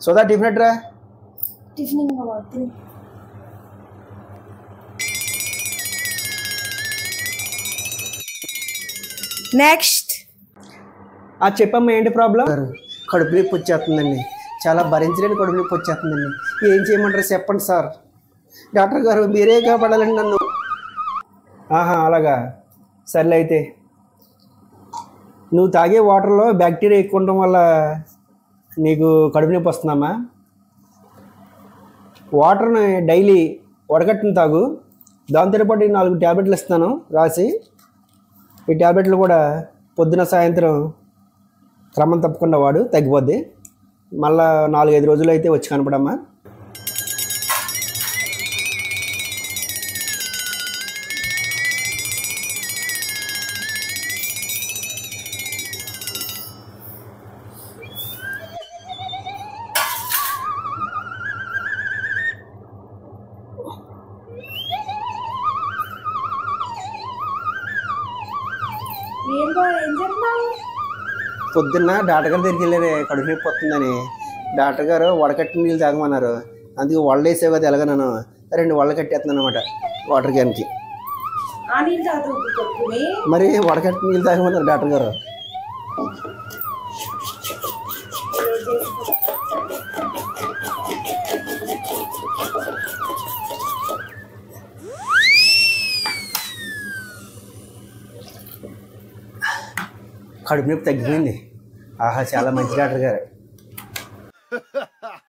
సోదా టిఫిన్ రా. Tiffin next. చెప్పమ్మా ఏంటి ప్రాబ్లం? కడుపు నొప్పి వచ్చేస్తుందండి, చాలా భరించలేని కడుపు నొప్పి వచ్చేస్తుందండి. ఏం చేయమంటారు చెప్పండి సార్. డాక్టర్ గారు మీరే కాపాడాలండి నన్ను. అలాగా, సర్లే. అయితే నువ్వు తాగే వాటర్లో బ్యాక్టీరియా ఎక్కువ ఉండడం వల్ల నీకు కడుపు నొప్పి వస్తుందమ్మా. వాటర్ని డైలీ వడగట్టుని తాగు. దాంతోపాటు 4 ట్యాబ్లెట్లు ఇస్తాను రాసి. ఈ ట్యాబ్లెట్లు కూడా పొద్దున సాయంత్రం క్రమం తప్పకుండా వాడు, తగ్గిపోద్ది. మళ్ళా 4-5 రోజులు అయితే వచ్చి కనపడమ్మా. పొద్దున్న డాక్టర్ గారి దగ్గరికి వెళ్ళారే కడుపు నొప్పి వస్తుందని. డాక్టర్ గారు వడకట్టిన నీళ్ళు తాగమన్నారు. అందుకే వడలు వేసావు కదా ఎలాగ, నేను 2 వడలు కట్టేస్తున్నాను అనమాట వాటర్ క్యాన్కి. మరి వడకట్టిన నీళ్ళు తాగమన్నారు డాక్టర్ గారు. కడుపు నొప్పి తగ్గిపోయింది. చాలా మంచి డాక్టర్ గారు.